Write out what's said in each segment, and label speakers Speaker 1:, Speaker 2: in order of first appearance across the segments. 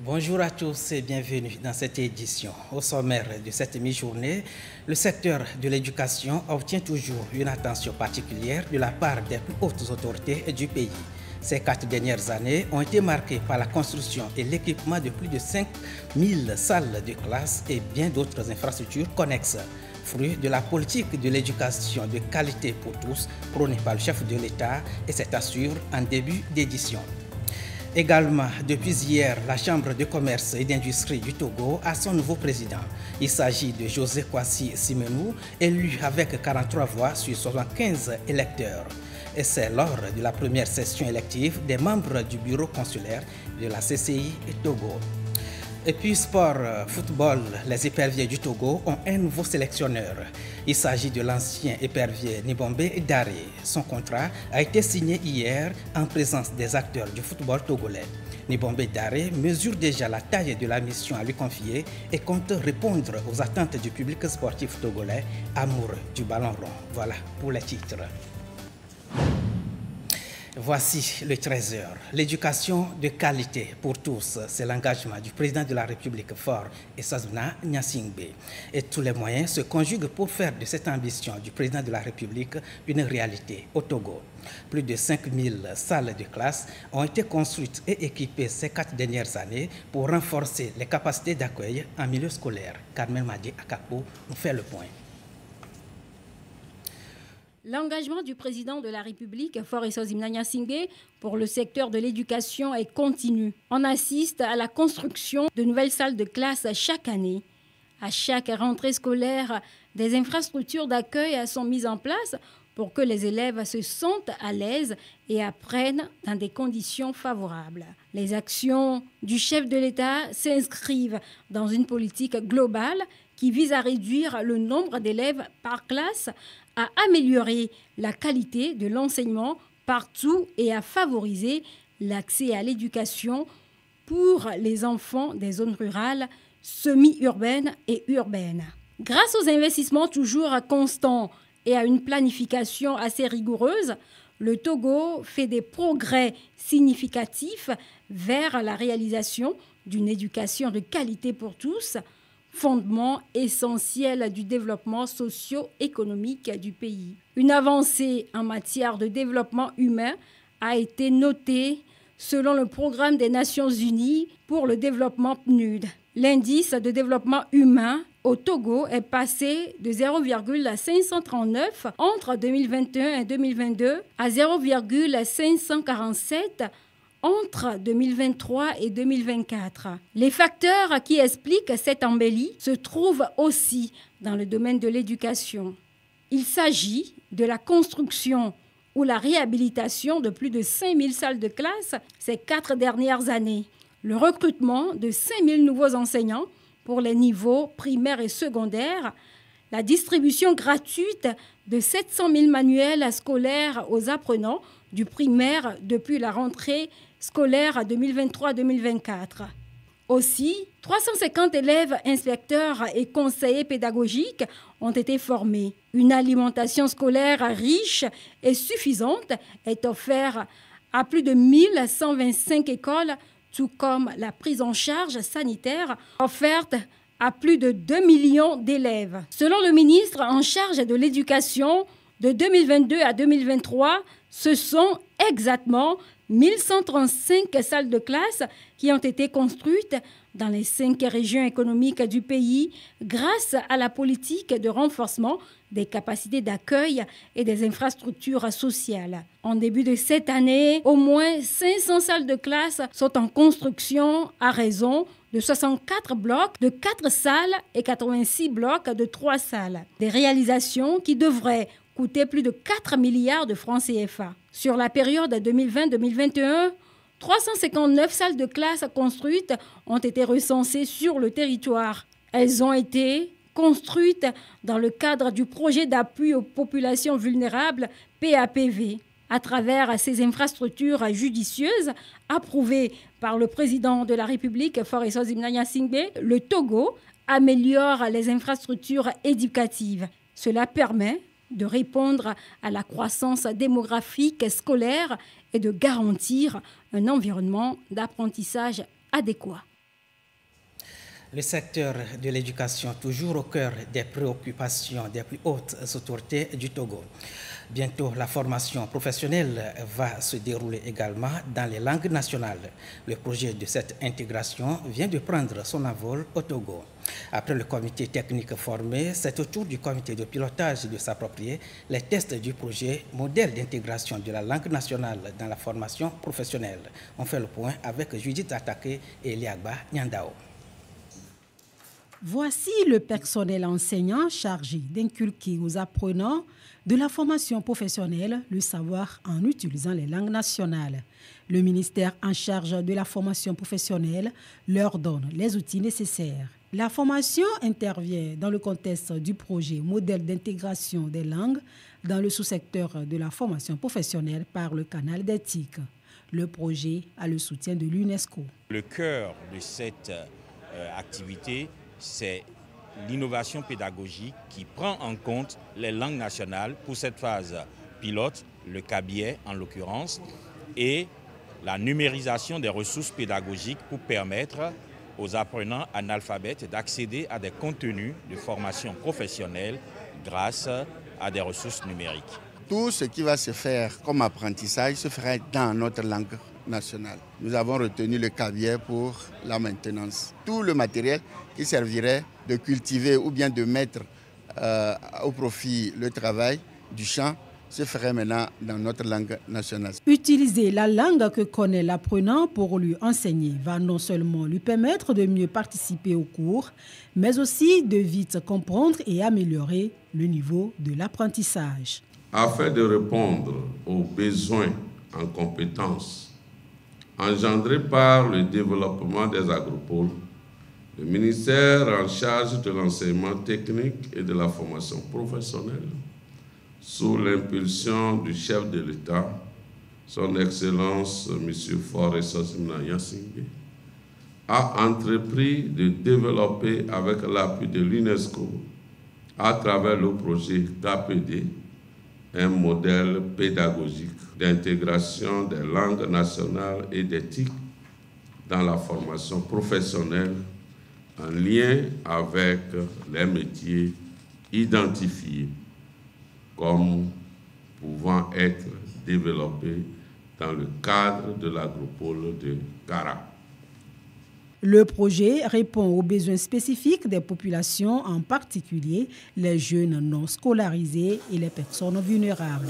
Speaker 1: Bonjour à tous et bienvenue dans cette édition. Au sommaire de cette mi-journée, le secteur de l'éducation obtient toujours une attention particulière de la part des plus hautes autorités du pays. Ces 4 dernières années ont été marquées par la construction et l'équipement de plus de 5000 salles de classe et bien d'autres infrastructures connexes, fruit de la politique de l'éducation de qualité pour tous prônée par le chef de l'État, et c'est assure en début d'édition. Également, depuis hier, la Chambre de commerce et d'industrie du Togo a son nouveau président. Il s'agit de José Kwasi Simenou, élu avec 43 voix sur 75 électeurs. Et c'est lors de la première session élective des membres du bureau consulaire de la CCI Togo. Et puis sport, football, les éperviers du Togo ont un nouveau sélectionneur. Il s'agit de l'ancien épervier Nibombe Daré. Son contrat a été signé hier en présence des acteurs du football togolais. Nibombe Daré mesure déjà la taille de la mission à lui confier et compte répondre aux attentes du public sportif togolais amoureux du ballon rond. Voilà pour les titres. Voici le 13h. L'éducation de qualité pour tous, c'est l'engagement du président de la République fort, Essazona Nyasingbe. Et tous les moyens se conjuguent pour faire de cette ambition du président de la République une réalité au Togo. Plus de 5000 salles de classe ont été construites et équipées ces 4 dernières années pour renforcer les capacités d'accueil en milieu scolaire. Carmen Madi Akapo nous fait le point.
Speaker 2: L'engagement du président de la République, Faure Essozimna Nyasingbe, pour le secteur de l'éducation est continu. On assiste à la construction de nouvelles salles de classe chaque année. À chaque rentrée scolaire, des infrastructures d'accueil sont mises en place pour que les élèves se sentent à l'aise et apprennent dans des conditions favorables. Les actions du chef de l'État s'inscrivent dans une politique globale qui vise à réduire le nombre d'élèves par classe, à améliorer la qualité de l'enseignement partout et à favoriser l'accès à l'éducation pour les enfants des zones rurales, semi-urbaines et urbaines. Grâce aux investissements toujours constants et à une planification assez rigoureuse, le Togo fait des progrès significatifs vers la réalisation d'une éducation de qualité pour tous, fondement essentiel du développement socio-économique du pays. Une avancée en matière de développement humain a été notée selon le programme des Nations Unies pour le développement PNUD. L'indice de développement humain au Togo est passé de 0,539 entre 2021 et 2022 à 0,547 entre 2023 et 2024. Les facteurs qui expliquent cette embellie se trouvent aussi dans le domaine de l'éducation. Il s'agit de la construction ou la réhabilitation de plus de 5000 salles de classe ces 4 dernières années, le recrutement de 5000 nouveaux enseignants pour les niveaux primaires et secondaires, la distribution gratuite de 700 000 manuels scolaires aux apprenants du primaire depuis la rentrée scolaire 2023-2024. Aussi, 350 élèves, inspecteurs et conseillers pédagogiques ont été formés. Une alimentation scolaire riche et suffisante est offerte à plus de 1125 écoles, tout comme la prise en charge sanitaire offerte à plus de 2 millions d'élèves. Selon le ministre en charge de l'éducation, de 2022 à 2023, ce sont exactement 1135 salles de classe qui ont été construites dans les 5 régions économiques du pays grâce à la politique de renforcement des capacités d'accueil et des infrastructures sociales. En début de cette année, au moins 500 salles de classe sont en construction à raison de 64 blocs de 4 salles et 86 blocs de 3 salles. Des réalisations qui devraient coûter plus de 4 milliards de francs CFA. Sur la période 2020-2021, 359 salles de classe construites ont été recensées sur le territoire. Elles ont été construites dans le cadre du projet d'appui aux populations vulnérables PAPV. À travers ces infrastructures judicieuses approuvées par le président de la République, Faure Essozimna Nyasingbe, le Togo améliore les infrastructures éducatives. Cela permet de répondre à la croissance démographique scolaire et de garantir un environnement d'apprentissage adéquat.
Speaker 1: Le secteur de l'éducation, toujours au cœur des préoccupations des plus hautes autorités du Togo. Bientôt, la formation professionnelle va se dérouler également dans les langues nationales. Le projet de cette intégration vient de prendre son envol au Togo. Après le comité technique formé, c'est au tour du comité de pilotage de s'approprier les tests du projet modèle d'intégration de la langue nationale dans la formation professionnelle. On fait le point avec Judith Atake et Eliagba Nyandao.
Speaker 3: Voici le personnel enseignant chargé d'inculquer aux apprenants de la formation professionnelle le savoir en utilisant les langues nationales. Le ministère en charge de la formation professionnelle leur donne les outils nécessaires. La formation intervient dans le contexte du projet modèle d'intégration des langues dans le sous-secteur de la formation professionnelle par le canal des TIC. Le projet a le soutien de l'UNESCO.
Speaker 4: Le cœur de cette activité, c'est l'innovation pédagogique qui prend en compte les langues nationales pour cette phase pilote, le cabiai en l'occurrence, et la numérisation des ressources pédagogiques pour permettre aux apprenants analphabètes d'accéder à des contenus de formation professionnelle grâce à des ressources numériques.
Speaker 5: Tout ce qui va se faire comme apprentissage se fera dans notre langue nationale. Nous avons retenu le cabiai pour la maintenance. Tout le matériel qui servirait de cultiver ou bien de mettre au profit le travail du champ se ferait maintenant dans notre langue nationale.
Speaker 3: Utiliser la langue que connaît l'apprenant pour lui enseigner va non seulement lui permettre de mieux participer aux cours, mais aussi de vite comprendre et améliorer le niveau de l'apprentissage.
Speaker 6: Afin de répondre aux besoins en compétences engendrés par le développement des agropoles, le ministère en charge de l'enseignement technique et de la formation professionnelle, sous l'impulsion du chef de l'État, son Excellence M. Faure Sossimna Yassingbe, a entrepris de développer avec l'appui de l'UNESCO, à travers le projet KPD, un modèle pédagogique d'intégration des langues nationales et d'éthique dans la formation professionnelle en lien avec les métiers identifiés comme pouvant être développés dans le cadre de l'agropole de Kara.
Speaker 3: Le projet répond aux besoins spécifiques des populations, en particulier les jeunes non scolarisés et les personnes vulnérables.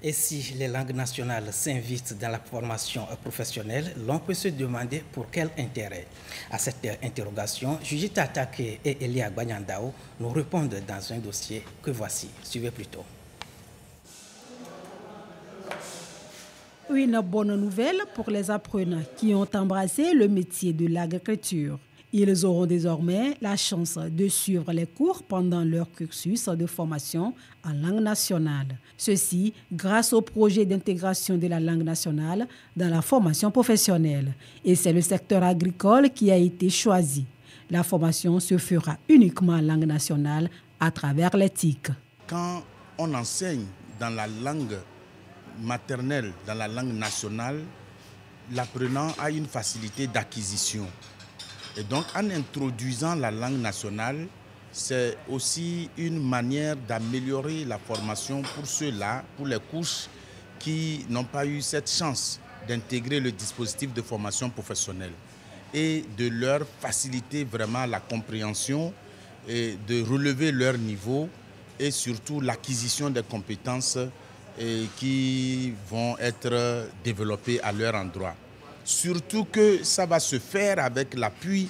Speaker 1: Et si les langues nationales s'invitent dans la formation professionnelle, l'on peut se demander pour quel intérêt. À cette interrogation, Judith Atake et Eliagba Nyandao nous répondent dans un dossier que voici. Suivez plutôt.
Speaker 3: Une bonne nouvelle pour les apprenants qui ont embrassé le métier de l'agriculture. Ils auront désormais la chance de suivre les cours pendant leur cursus de formation en langue nationale. Ceci grâce au projet d'intégration de la langue nationale dans la formation professionnelle. Et c'est le secteur agricole qui a été choisi. La formation se fera uniquement en langue nationale à travers les TIC.
Speaker 7: Quand on enseigne dans la langue maternelle, dans la langue nationale, l'apprenant a une facilité d'acquisition. Et donc, en introduisant la langue nationale, c'est aussi une manière d'améliorer la formation pour ceux-là, pour les couches qui n'ont pas eu cette chance d'intégrer le dispositif de formation professionnelle et de leur faciliter vraiment la compréhension et de relever leur niveau et surtout l'acquisition des compétences qui vont être développées à leur endroit. Surtout que ça va se faire avec l'appui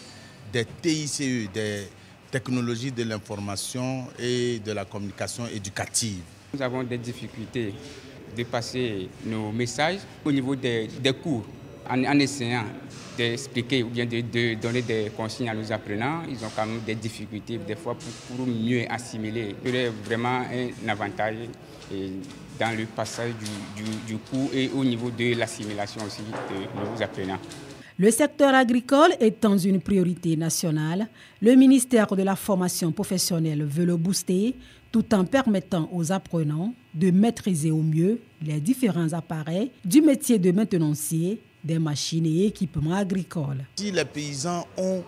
Speaker 7: des TICE, des technologies de l'information et de la communication éducative.
Speaker 8: Nous avons des difficultés de passer nos messages au niveau des cours en essayant d'expliquer ou bien de donner des consignes à nos apprenants. Ils ont quand même des difficultés des fois pour mieux assimiler. C'est vraiment un avantage dans le passage du cours et au niveau de l'assimilation aussi de nos apprenants.
Speaker 3: Le secteur agricole étant une priorité nationale, le ministère de la formation professionnelle veut le booster tout en permettant aux apprenants de maîtriser au mieux les différents appareils du métier de maintenancier des machines et équipements agricoles.
Speaker 7: Si les paysans ont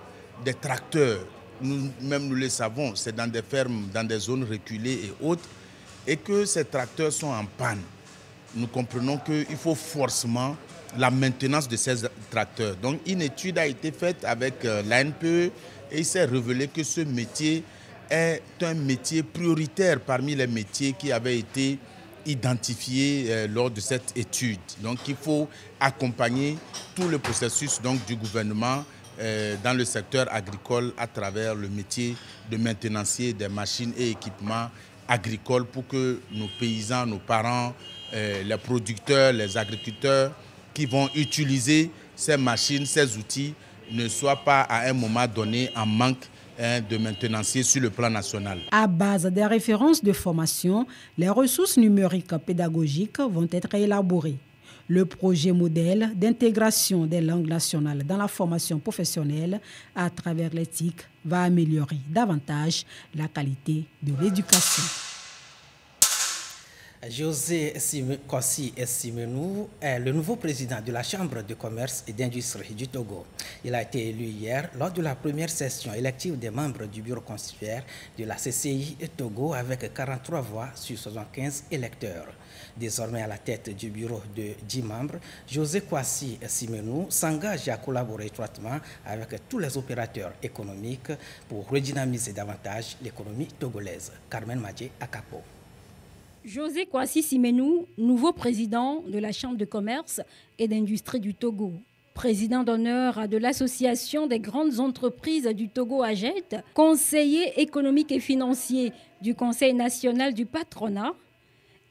Speaker 7: des tracteurs, nous-mêmes nous le savons, c'est dans des fermes, dans des zones reculées et autres, et que ces tracteurs sont en panne, nous comprenons qu'il faut forcément la maintenance de ces tracteurs. Donc une étude a été faite avec l'ANPE et il s'est révélé que ce métier est un métier prioritaire parmi les métiers qui avaient été identifiés lors de cette étude. Donc il faut accompagner tout le processus du gouvernement dans le secteur agricole à travers le métier de maintenancier des machines et équipements agricoles pour que nos paysans, nos parents, les producteurs, les agriculteurs qui vont utiliser ces machines, ces outils, ne soient pas à un moment donné en manque de maintenanciers sur le plan national.
Speaker 3: À base des références de formation, les ressources numériques pédagogiques vont être élaborées. Le projet modèle d'intégration des langues nationales dans la formation professionnelle à travers l'éthique va améliorer davantage la qualité de l'éducation.
Speaker 1: José Kwasi Simenou est le nouveau président de la Chambre de commerce et d'industrie du Togo. Il a été élu hier lors de la première session élective des membres du bureau consulaire de la CCI Togo avec 43 voix sur 75 électeurs. Désormais à la tête du bureau de 10 membres, José Kwasi Simenou s'engage à collaborer étroitement avec tous les opérateurs économiques pour redynamiser davantage l'économie togolaise. Carmen Madje Akapo.
Speaker 2: José Kwasi Simenou, nouveau président de la Chambre de commerce et d'industrie du Togo. Président d'honneur de l'Association des grandes entreprises du Togo AGET, conseiller économique et financier du Conseil national du patronat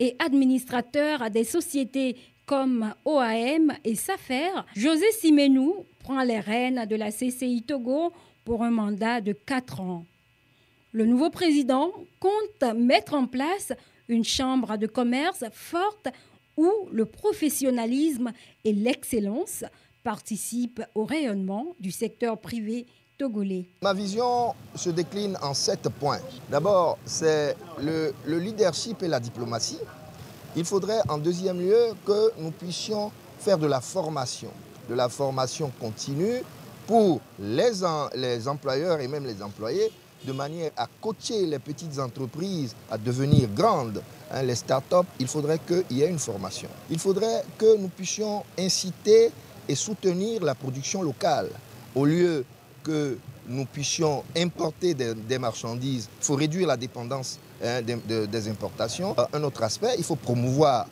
Speaker 2: et administrateur des sociétés comme OAM et SAFER, José Simenou prend les rênes de la CCI Togo pour un mandat de 4 ans. Le nouveau président compte mettre en place une chambre de commerce forte où le professionnalisme et l'excellence participent au rayonnement du secteur privé togolais.
Speaker 9: Ma vision se décline en 7 points. D'abord, c'est le leadership et la diplomatie. Il faudrait en deuxième lieu que nous puissions faire de la formation continue pour les employeurs et même les employés, de manière à coacher les petites entreprises à devenir grandes, les start-up, il faudrait qu'il y ait une formation. Il faudrait que nous puissions inciter et soutenir la production locale. Au lieu que nous puissions importer des marchandises, il faut réduire la dépendance des importations. Un autre aspect, il faut promouvoir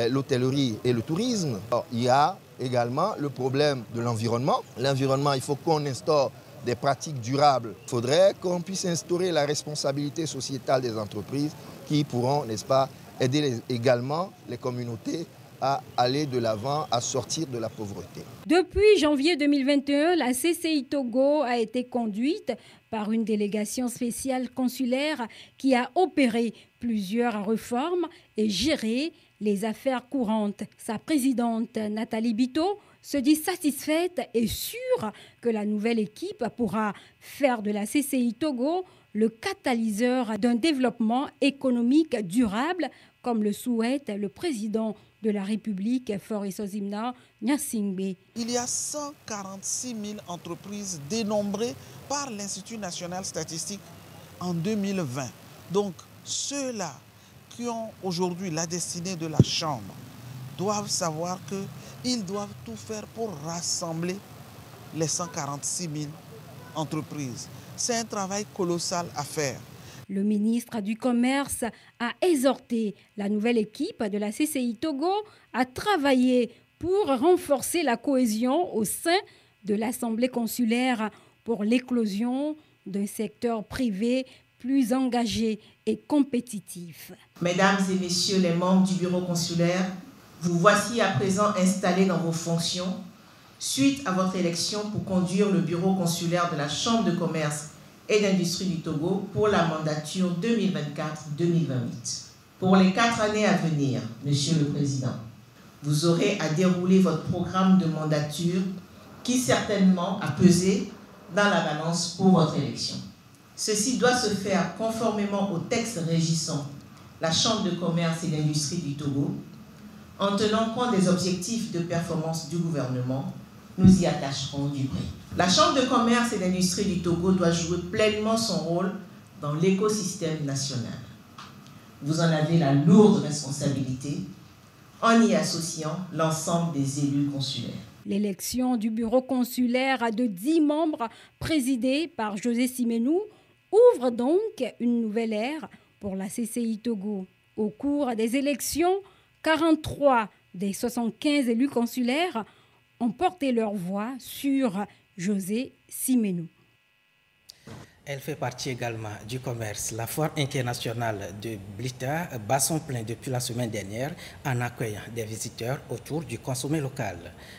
Speaker 9: l'hôtellerie et le tourisme. Alors, il y a également le problème de l'environnement. L'environnement, il faut qu'on instaure des pratiques durables. Il faudrait qu'on puisse instaurer la responsabilité sociétale des entreprises qui pourront, n'est-ce pas, aider également les communautés à aller de l'avant, à sortir de la pauvreté.
Speaker 2: Depuis janvier 2021, la CCI Togo a été conduite par une délégation spéciale consulaire qui a opéré plusieurs réformes et géré les affaires courantes. Sa présidente, Nathalie Bito, se dit satisfaite et sûre que la nouvelle équipe pourra faire de la CCI Togo le catalyseur d'un développement économique durable, comme le souhaite le président de la République, Faure Ozimna Gnassingbé.
Speaker 10: Il y a 146 000 entreprises dénombrées par l'Institut national statistique en 2020. Donc, ceux-là qui ont aujourd'hui la destinée de la Chambre doivent savoir qu'ils doivent tout faire pour rassembler les 146 000 entreprises. C'est un travail colossal à faire.
Speaker 2: Le ministre du Commerce a exhorté la nouvelle équipe de la CCI Togo à travailler pour renforcer la cohésion au sein de l'Assemblée consulaire pour l'éclosion d'un secteur privé plus engagé et compétitif.
Speaker 11: Mesdames et messieurs les membres du bureau consulaire, vous voici à présent installés dans vos fonctions suite à votre élection pour conduire le bureau consulaire de la Chambre de commerce et d'industrie du Togo pour la mandature 2024-2028. Pour les 4 années à venir, Monsieur le Président, vous aurez à dérouler votre programme de mandature qui certainement a pesé dans la balance pour votre élection. Ceci doit se faire conformément au texte régissant la Chambre de commerce et d'industrie du Togo, en tenant compte des objectifs de performance du gouvernement, nous y attacherons du prix. La Chambre de commerce et d'industrie du Togo doit jouer pleinement son rôle dans l'écosystème national. Vous en avez la lourde responsabilité en y associant l'ensemble des élus consulaires.
Speaker 2: L'élection du bureau consulaire de 10 membres présidé par José Siménou ouvre donc une nouvelle ère pour la CCI Togo. Au cours des élections, 43 des 75 élus consulaires ont porté leur voix sur José Siménou.
Speaker 1: Elle fait partie également du commerce. La foire internationale de Blita bat son plein depuis la semaine dernière en accueillant des visiteurs autour du consommé local.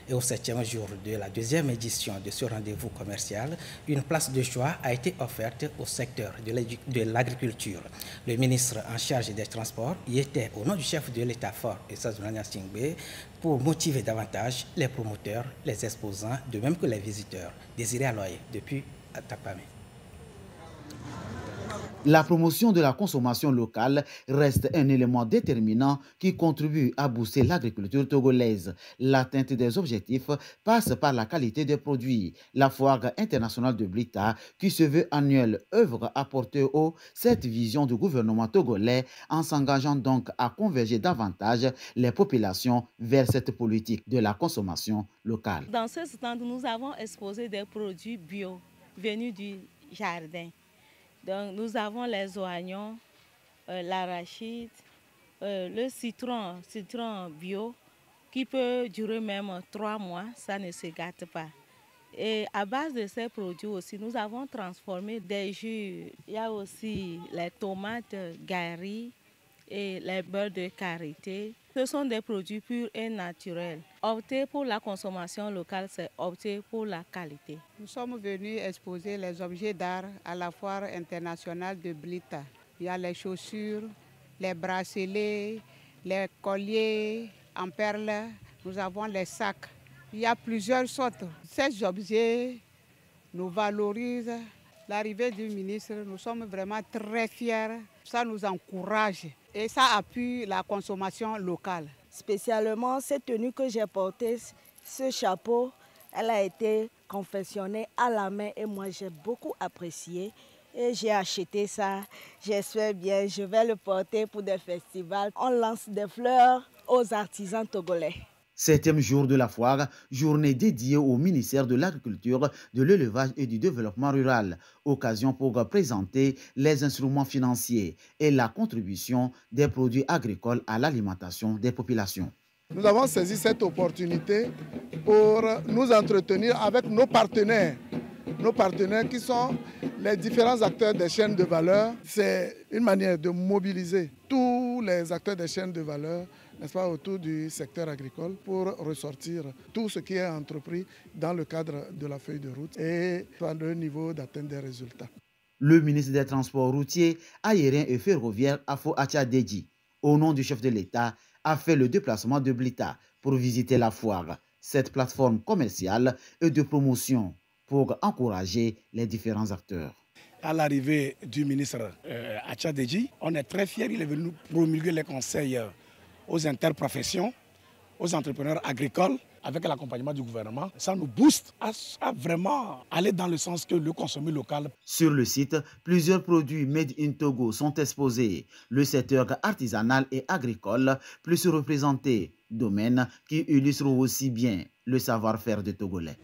Speaker 1: Et au 7e jour de la 2e édition de ce rendez-vous commercial, une place de choix a été offerte au secteur de l'agriculture. Le ministre en charge des Transports y était au nom du chef de l'État fort, Esazunanya Singbe, pour motiver davantage les promoteurs, les exposants, de même que les visiteurs. Désiré Aloye depuis Takpamé.
Speaker 12: La promotion de la consommation locale reste un élément déterminant qui contribue à booster l'agriculture togolaise. L'atteinte des objectifs passe par la qualité des produits. La foire internationale de Blita, qui se veut annuelle, œuvre à porter haut cette vision du gouvernement togolais en s'engageant donc à converger davantage les populations vers cette politique de la consommation locale.
Speaker 13: Dans ce stand, nous avons exposé des produits bio venus du jardin. Donc, nous avons les oignons, l'arachide, le citron bio qui peut durer même 3 mois, ça ne se gâte pas. Et à base de ces produits aussi, nous avons transformé des jus. Il y a aussi les tomates gari et les beurres de karité. Ce sont des produits purs et naturels. Opter pour la consommation locale, c'est opter pour la qualité.
Speaker 14: Nous sommes venus exposer les objets d'art à la foire internationale de Blita. Il y a les chaussures, les bracelets, les colliers en perles, nous avons les sacs. Il y a plusieurs sortes. Ces objets nous valorisent. L'arrivée du ministre, nous sommes vraiment très fiers. Ça nous encourage et ça appuie la consommation locale.
Speaker 15: Spécialement, cette tenue que j'ai portée, ce chapeau, elle a été confectionnée à la main et moi j'ai beaucoup apprécié. Et j'ai acheté ça. J'espère bien, je vais le porter pour des festivals. On lance des fleurs aux artisans togolais.
Speaker 12: 7e jour de la foire, journée dédiée au ministère de l'Agriculture, de l'Élevage et du Développement rural. Occasion pour présenter les instruments financiers et la contribution des produits agricoles à l'alimentation des populations.
Speaker 16: Nous avons saisi cette opportunité pour nous entretenir avec nos partenaires qui sont les différents acteurs des chaînes de valeur. C'est une manière de mobiliser tous les acteurs des chaînes de valeur, n'est-ce pas, autour du secteur agricole pour ressortir tout ce qui est entrepris dans le cadre de la feuille de route et à le niveau d'atteindre des résultats.
Speaker 12: Le ministre des Transports routiers, aériens et ferroviaires, Afo Atcha-Deji, au nom du chef de l'État, a fait le déplacement de Blita pour visiter la foire, cette plateforme commerciale et de promotion pour encourager les différents acteurs.
Speaker 17: À l'arrivée du ministre Atcha-Deji, on est très fiers. Il est venu promulguer les conseils aux interprofessions, aux entrepreneurs agricoles, avec l'accompagnement du gouvernement. Ça nous booste à vraiment aller dans le sens que le consommer local.
Speaker 12: Sur le site, plusieurs produits made in Togo sont exposés. Le secteur artisanal et agricole plus représenté, domaine qui illustre aussi bien le savoir-faire des Togolais.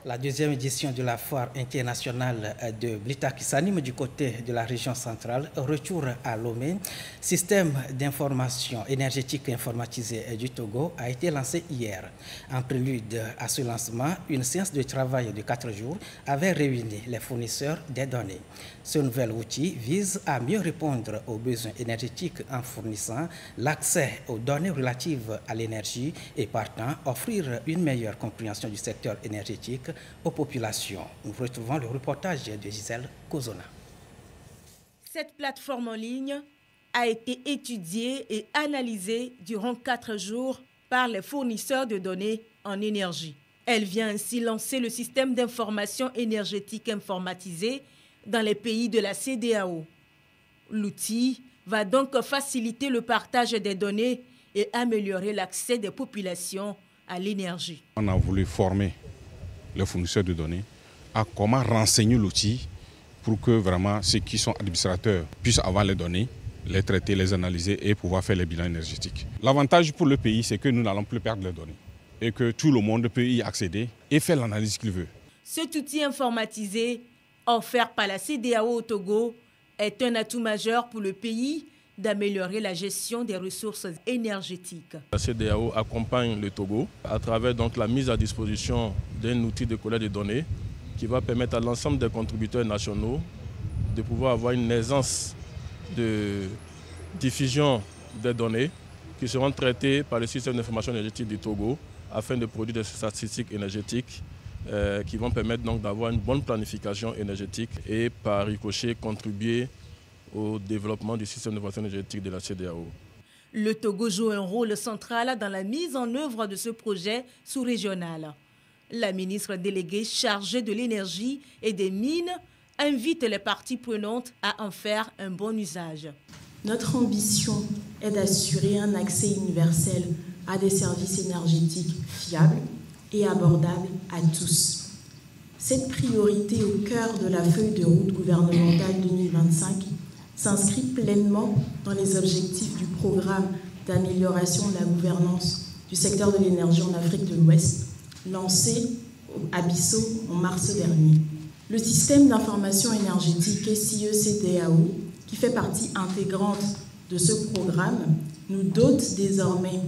Speaker 1: La 2e édition de la foire internationale de Blita qui s'anime du côté de la région centrale, retour à Lomé. Système d'information énergétique informatisé du Togo a été lancé hier. En prélude à ce lancement, une séance de travail de 4 jours avait réuni les fournisseurs des données. Ce nouvel outil vise à mieux répondre aux besoins énergétiques en fournissant l'accès aux données relatives à l'énergie et partant offrir une meilleure compréhension du secteur énergétique aux populations. Nous retrouvons le reportage de Gisèle Kozona.
Speaker 18: Cette plateforme en ligne a été étudiée et analysée durant 4 jours par les fournisseurs de données en énergie. Elle vient ainsi lancer le système d'information énergétique informatisé dans les pays de la CEDEAO. L'outil va donc faciliter le partage des données et améliorer l'accès des populations à l'énergie.
Speaker 19: On a voulu former les fournisseurs de données à comment renseigner l'outil pour que vraiment ceux qui sont administrateurs puissent avoir les données, les traiter, les analyser et pouvoir faire les bilans énergétiques. L'avantage pour le pays, c'est que nous n'allons plus perdre les données et que tout le monde peut y accéder et faire l'analyse qu'il veut.
Speaker 18: Cet outil informatisé offert par la CEDEAO au Togo est un atout majeur pour le pays d'améliorer la gestion des ressources énergétiques.
Speaker 20: La CEDEAO accompagne le Togo à travers donc la mise à disposition d'un outil de collecte de données qui va permettre à l'ensemble des contributeurs nationaux de pouvoir avoir une aisance de diffusion des données qui seront traitées par le système d'information énergétique du Togo afin de produire des statistiques énergétiques qui vont permettre donc d'avoir une bonne planification énergétique et par ricochet contribuer au développement du système d'information énergétique de la CEDEAO.
Speaker 18: Le Togo joue un rôle central dans la mise en œuvre de ce projet sous-régional. La ministre déléguée chargée de l'énergie et des mines invite les parties prenantes à en faire un bon usage.
Speaker 21: Notre ambition est d'assurer un accès universel à des services énergétiques fiables et abordables à tous. Cette priorité au cœur de la feuille de route gouvernementale 2025 s'inscrit pleinement dans les objectifs du programme d'amélioration de la gouvernance du secteur de l'énergie en Afrique de l'Ouest, lancé à Bissau en mars dernier. Le système d'information énergétique SIE-CEDEAO, qui fait partie intégrante de ce programme, nous dote désormais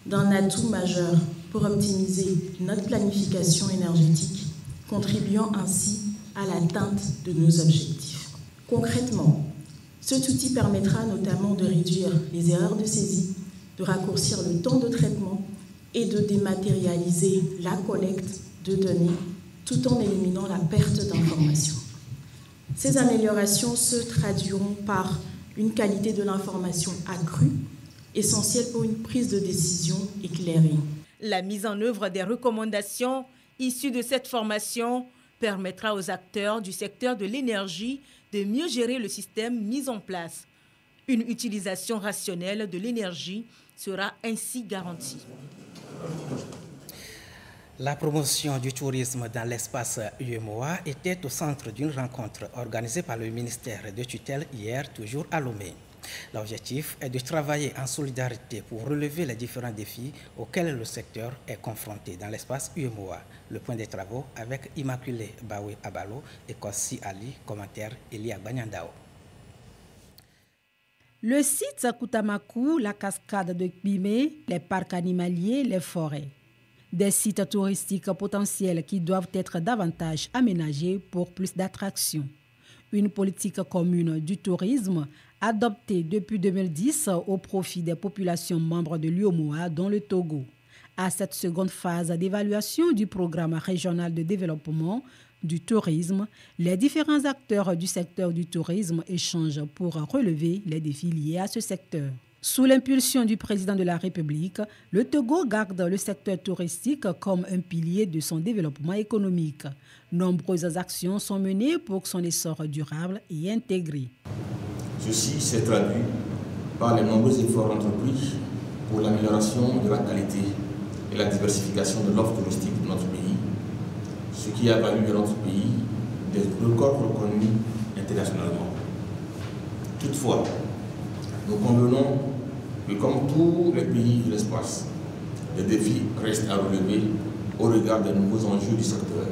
Speaker 21: d'un atout majeur pour optimiser notre planification énergétique, contribuant ainsi à l'atteinte de nos objectifs. Concrètement, cet outil permettra notamment de réduire les erreurs de saisie, de raccourcir le temps de traitement et de dématérialiser la collecte de données tout en éliminant la perte d'informations. Ces améliorations se traduiront par une qualité de l'information accrue, essentielle pour une prise de décision éclairée.
Speaker 18: La mise en œuvre des recommandations issues de cette formation permettra aux acteurs du secteur de l'énergie de mieux gérer le système mis en place. Une utilisation rationnelle de l'énergie sera ainsi garantie.
Speaker 1: La promotion du tourisme dans l'espace UEMOA était au centre d'une rencontre organisée par le ministère de tutelle hier, toujours à Lomé. L'objectif est de travailler en solidarité pour relever les différents défis auxquels le secteur est confronté dans l'espace UEMOA. Le point des travaux avec Immaculée Baoué Abalo et Kossi Ali, commentaire Elia Banyandao.
Speaker 3: Le site Sakutamaku, la cascade de Kbime, les parcs animaliers, les forêts. Des sites touristiques potentiels qui doivent être davantage aménagés pour plus d'attractions. Une politique commune du tourisme adoptée depuis 2010 au profit des populations membres de l'UEMOA, dont le Togo. À cette seconde phase d'évaluation du programme régional de développement du tourisme, les différents acteurs du secteur du tourisme échangent pour relever les défis liés à ce secteur. Sous l'impulsion du président de la République, le Togo garde le secteur touristique comme un pilier de son développement économique. Nombreuses actions sont menées pour son essor durable et intégré.
Speaker 22: Ceci s'est traduit par les nombreux efforts entrepris pour l'amélioration de la qualité et la diversification de l'offre touristique de notre pays, ce qui a valu à notre pays des records reconnus internationalement. Toutefois, nous convenons que comme tous les pays de l'espace, les défis restent à relever au regard des nouveaux enjeux du secteur.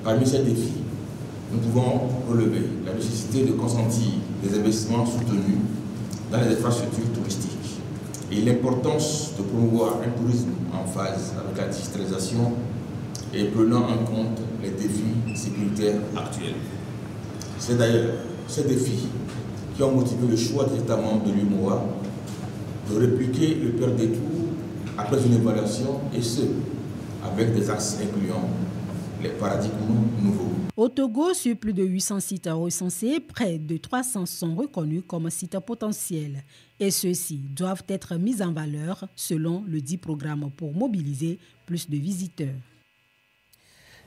Speaker 22: Parmi ces défis, nous pouvons relever la nécessité de consentir des investissements soutenus dans les infrastructures touristiques et l'importance de promouvoir un tourisme en phase avec la digitalisation et prenant en compte les défis sécuritaires actuels. C'est d'ailleurs ces défis qui ont motivé le choix des États membres de l'UEMOA de répliquer le Père des Tours après une évaluation, et ce, avec des axes incluant les paradigmes nouveaux.
Speaker 3: Au Togo, sur plus de 800 sites recensés, près de 300 sont reconnus comme sites potentiels. Et ceux-ci doivent être mis en valeur selon le dit programme pour mobiliser plus de visiteurs.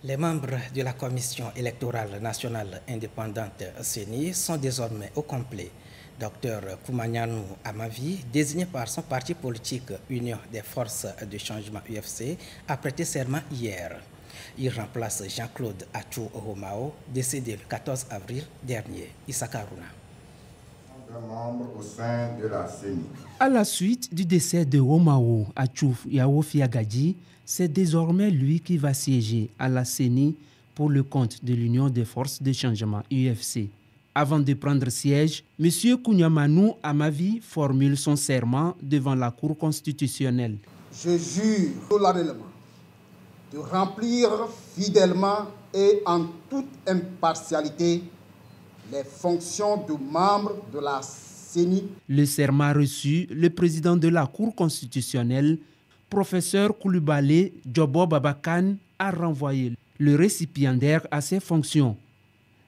Speaker 1: Les membres de la Commission électorale nationale indépendante CENI sont désormais au complet. Dr Koumagnanou Amavi, désigné par son parti politique Union des forces de changement UFC, a prêté serment hier. Il remplace Jean-Claude Achou Romao, décédé le 14 avril dernier. Issa Karouna.
Speaker 4: Membre au sein de la CENI.
Speaker 5: À la suite du décès de Romao Achouf Yaofi Agadji, c'est désormais lui qui va siéger à la CENI pour le compte de l'Union des forces de changement UFC. Avant de prendre siège, M. Koumagnanou Amavi formule son serment devant la Cour constitutionnelle.
Speaker 23: Je jure solennellement de remplir fidèlement et en toute impartialité les fonctions de membre de la CENI.
Speaker 5: Le serment reçu, le président de la Cour constitutionnelle, professeur Koulibaly Djobo Babakan, a renvoyé le récipiendaire à ses fonctions.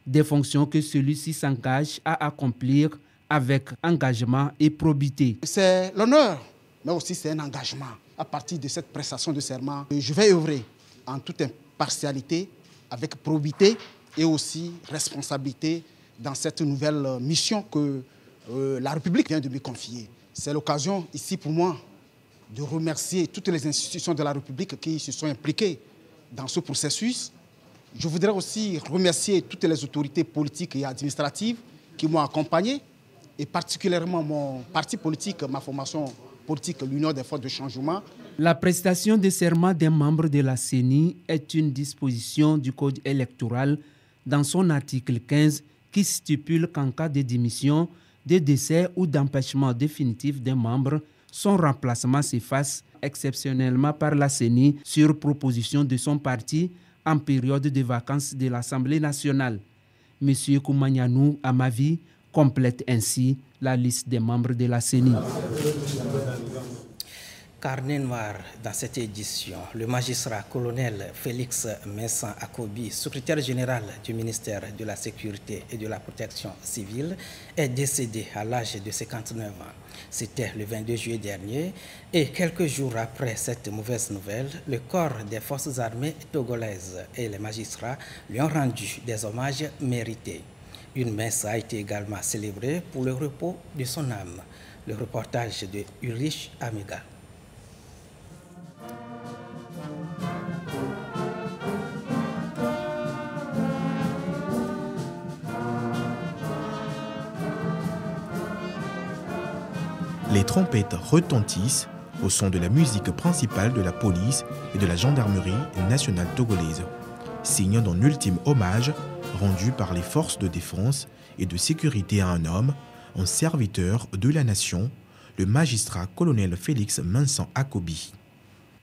Speaker 5: Des fonctions que celui-ci s'engage à accomplir avec engagement et probité.
Speaker 23: C'est l'honneur, mais aussi c'est un engagement. À partir de cette prestation de serment, je vais œuvrer en toute impartialité, avec probité et aussi responsabilité dans cette nouvelle mission que la République vient de me confier. C'est l'occasion ici pour moi de remercier toutes les institutions de la République qui se sont impliquées dans ce processus. Je voudrais aussi remercier toutes les autorités politiques et administratives qui m'ont accompagné, et particulièrement mon parti politique, ma formation politique, l'Union des forces de changement.
Speaker 5: La prestation de serment des membres de la CENI est une disposition du Code électoral dans son article 15 qui stipule qu'en cas de démission, de décès ou d'empêchement définitif d'un membre, son remplacement s'efface exceptionnellement par la CENI sur proposition de son parti en période de vacances de l'Assemblée nationale. M. Koumagnanou Amavi complète ainsi la liste des membres de la CENI.
Speaker 1: Carnet noir dans cette édition, le magistrat colonel Félix Messan Akobi, secrétaire général du ministère de la Sécurité et de la Protection civile, est décédé à l'âge de 59 ans. C'était le 22 juillet dernier et quelques jours après cette mauvaise nouvelle, le corps des forces armées togolaises et les magistrats lui ont rendu des hommages mérités. Une messe a été également célébrée pour le repos de son âme. Le reportage de Ulrich Amiga.
Speaker 24: Les trompettes retentissent au son de la musique principale de la police et de la gendarmerie nationale togolaise, signe d'un ultime hommage rendu par les forces de défense et de sécurité à un homme, un serviteur de la nation, le magistrat colonel Félix Messan Akobi.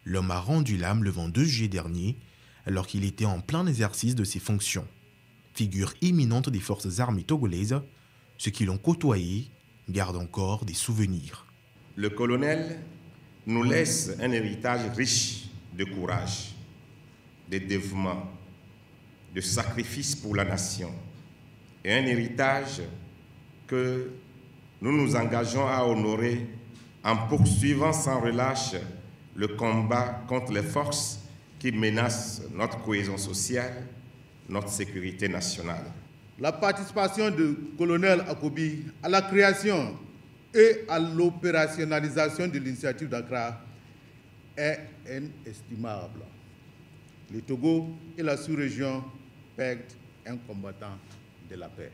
Speaker 24: L'homme a rendu l'âme le 22 juillet dernier, alors qu'il était en plein exercice de ses fonctions. Figure imminente des forces armées togolaises, ceux qui l'ont côtoyé gardent encore des souvenirs.
Speaker 22: Le colonel nous laisse un héritage riche de courage, de dévouement, de sacrifice pour la nation, et un héritage que nous nous engageons à honorer en poursuivant sans relâche le combat contre les forces qui menacent notre cohésion sociale, notre sécurité nationale.
Speaker 25: La participation du colonel Akobi à la création et à l'opérationnalisation de l'initiative d'Accra est inestimable. Le Togo et la sous-région perdent un combattant de la paix.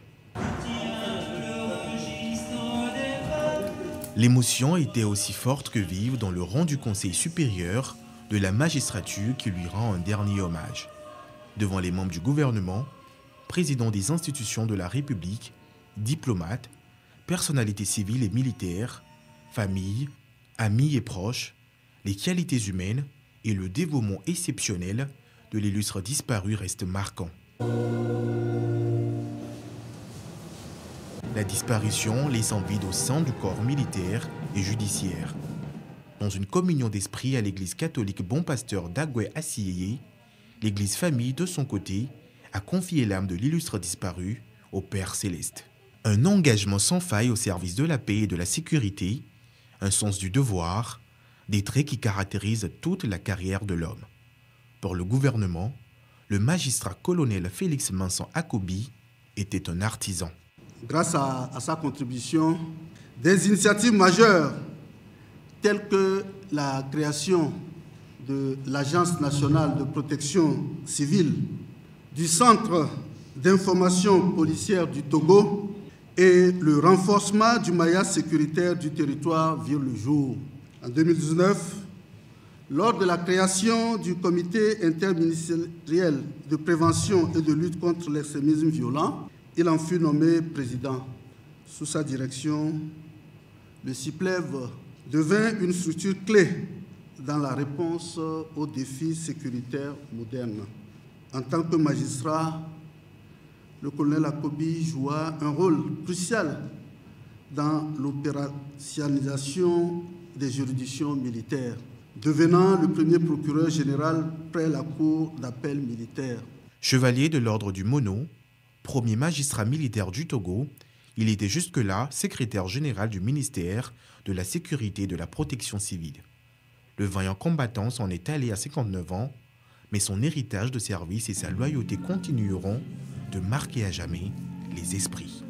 Speaker 24: L'émotion était aussi forte que vive dans le rang du Conseil supérieur de la magistrature qui lui rend un dernier hommage. Devant les membres du gouvernement, présidents des institutions de la République, diplomates, personnalités civiles et militaires, familles, amis et proches, les qualités humaines et le dévouement exceptionnel de l'illustre disparu restent marquants. La disparition laisse un vide au sein du corps militaire et judiciaire. Dans une communion d'esprit à l'église catholique Bon Pasteur d'Agoué-Assiyeye, l'église famille, de son côté, a confié l'âme de l'illustre disparu au Père Céleste. Un engagement sans faille au service de la paix et de la sécurité, un sens du devoir, des traits qui caractérisent toute la carrière de l'homme. Pour le gouvernement, le magistrat colonel Félix Messan Akobi était un artisan.
Speaker 6: grâce à sa contribution, des initiatives majeures telles que la création de l'Agence nationale de protection civile, du Centre d'information policière du Togo et le renforcement du maillage sécuritaire du territoire vire le jour. En 2019, lors de la création du comité interministériel de prévention et de lutte contre l'extrémisme violent, il en fut nommé président. Sous sa direction, le CIPLEV devint une structure clé dans la réponse aux défis sécuritaires modernes. En tant que magistrat, le colonel Akobi joua un rôle crucial dans l'opérationnalisation des juridictions militaires, devenant le premier procureur général près la cour d'appel militaire.
Speaker 24: Chevalier de l'ordre du Mono, premier magistrat militaire du Togo, il était jusque-là secrétaire général du ministère de la Sécurité et de la Protection civile. Le vaillant combattant s'en est allé à 59 ans, mais son héritage de service et sa loyauté continueront de marquer à jamais les esprits.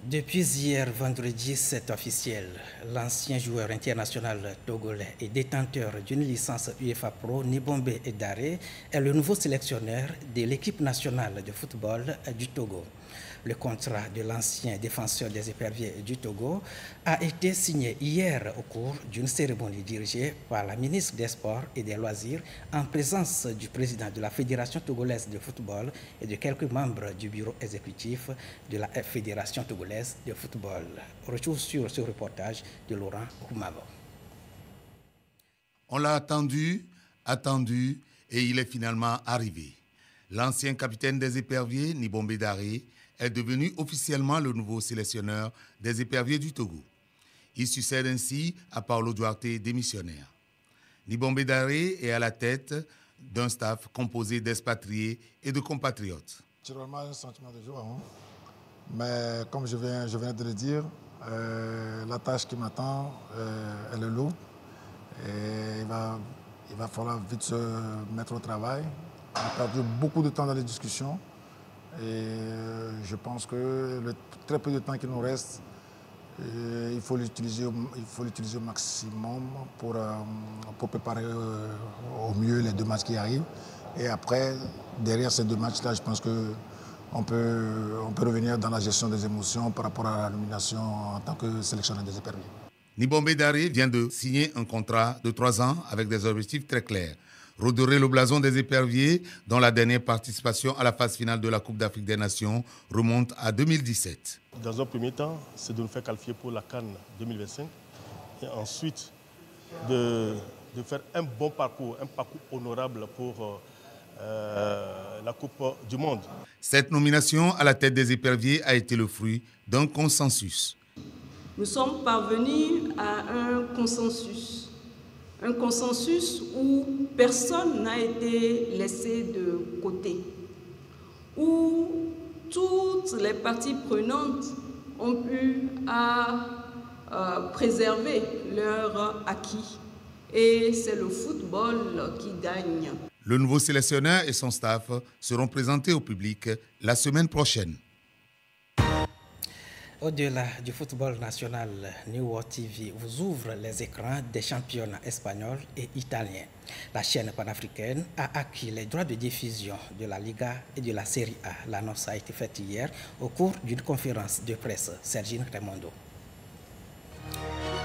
Speaker 1: Depuis hier, vendredi 7 officiel, l'ancien joueur international togolais et détenteur d'une licence UEFA Pro, Nibombe Edare, est le nouveau sélectionneur de l'équipe nationale de football du Togo. Le contrat de l'ancien défenseur des éperviers du Togo a été signé hier au cours d'une cérémonie dirigée par la ministre des Sports et des Loisirs en présence du président de la Fédération togolaise de football et de quelques membres du bureau exécutif de la Fédération togolaise de football. Retour sur ce reportage de Laurent Roumavo.
Speaker 7: On l'a attendu et il est finalement arrivé. L'ancien capitaine des éperviers, Nibombe Daré, est devenu officiellement le nouveau sélectionneur des éperviers du Togo. Il succède ainsi à Paulo Duarte, démissionnaire. Nibombe Daré est à la tête d'un staff composé d'expatriés et de compatriotes.
Speaker 8: Naturellement, un sentiment de joie, hein? Mais comme je viens de le dire, la tâche qui m'attend, elle est lourde. Et il va falloir vite se mettre au travail. On a perdu beaucoup de temps dans les discussions. Et je pense que le très peu de temps qui nous reste, il faut l'utiliser au maximum pour préparer au mieux les 2 matchs qui arrivent. Et après, derrière ces 2 matchs-là, je pense qu'on peut revenir dans la gestion des émotions par rapport à la nomination en tant que sélectionneur des éperviers.
Speaker 7: Nibombe Daré vient de signer un contrat de 3 ans avec des objectifs très clairs. Redorer le blason des éperviers, dont la dernière participation à la phase finale de la Coupe d'Afrique des Nations remonte à 2017.
Speaker 9: Dans un premier temps, c'est de nous faire qualifier pour la CAN 2025 et ensuite de faire un bon parcours, un parcours honorable pour la Coupe du Monde.
Speaker 7: Cette nomination à la tête des éperviers a été le fruit d'un consensus.
Speaker 10: Nous sommes parvenus à un consensus où personne n'a été laissé de côté, où toutes les parties prenantes ont pu préserver leur acquis. Et c'est le football qui gagne.
Speaker 7: Le nouveau sélectionneur et son staff seront présentés au public la semaine prochaine.
Speaker 1: Au-delà du football national, New World TV vous ouvre les écrans des championnats espagnols et italiens. La chaîne panafricaine a acquis les droits de diffusion de la Liga et de la Serie A. L'annonce a été faite hier au cours d'une conférence de presse. Sergine Raimondo.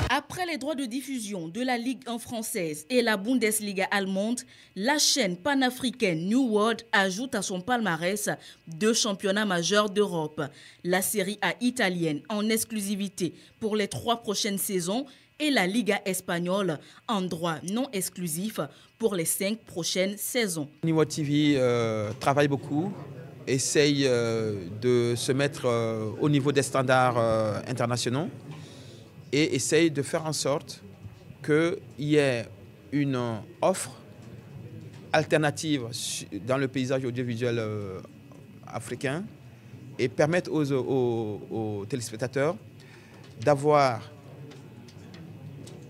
Speaker 26: Après les droits de diffusion de la Ligue 1 française et la Bundesliga allemande, la chaîne panafricaine New World ajoute à son palmarès 2 championnats majeurs d'Europe. La Serie A italienne en exclusivité pour les 3 prochaines saisons et la Liga espagnole en droit non exclusif pour les 5 prochaines saisons.
Speaker 27: New World TV travaille beaucoup, essaye de se mettre au niveau des standards internationaux et essaye de faire en sorte qu'il y ait une offre alternative dans le paysage audiovisuel africain et permettre aux téléspectateurs d'avoir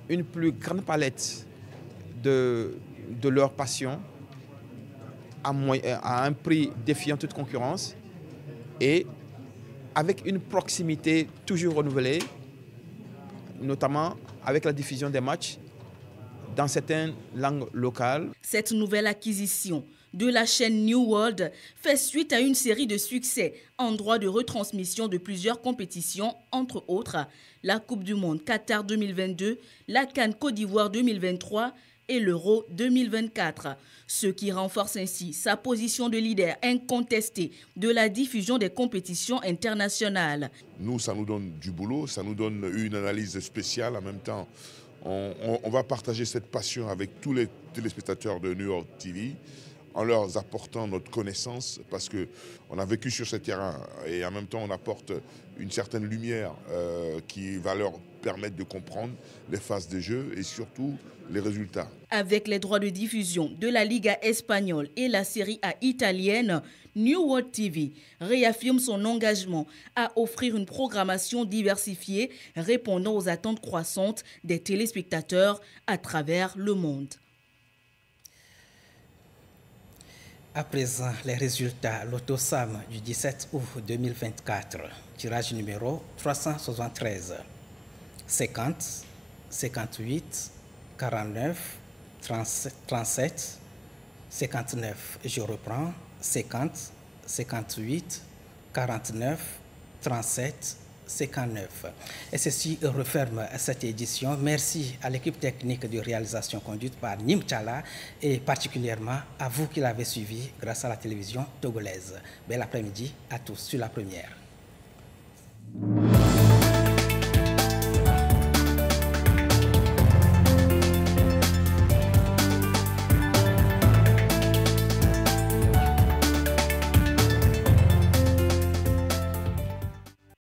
Speaker 27: une plus grande palette de leur passion à un prix défiant toute concurrence et avec une proximité toujours renouvelée, notamment avec la diffusion des matchs dans certaines langues locales.
Speaker 26: Cette nouvelle acquisition de la chaîne New World fait suite à une série de succès en droit de retransmission de plusieurs compétitions, entre autres la Coupe du Monde Qatar 2022, la CAN Côte d'Ivoire 2023 et l'Euro 2024. Ce qui renforce ainsi sa position de leader incontesté de la diffusion des compétitions internationales.
Speaker 2: Nous, ça nous donne du boulot, ça nous donne une analyse spéciale en même temps. On va partager cette passion avec tous les téléspectateurs de New World TV en leur apportant notre connaissance parce qu'on a vécu sur ce terrain et en même temps on apporte une certaine lumière qui va leur permettre de comprendre les phases de jeu et surtout les résultats.
Speaker 26: Avec les droits de diffusion de la Liga espagnole et la Serie A italienne, New World TV réaffirme son engagement à offrir une programmation diversifiée répondant aux attentes croissantes des téléspectateurs à travers le monde.
Speaker 1: À présent, les résultats Lotto-Sam du 17 août 2024. Tirage numéro 373. 50, 58, 49, 37, 59. Je reprends. 50, 58, 49, 37, 59. Et ceci referme cette édition. Merci à l'équipe technique de réalisation conduite par Nim Tchala et particulièrement à vous qui l'avez suivi grâce à la télévision togolaise. Bel après-midi à tous sur la première.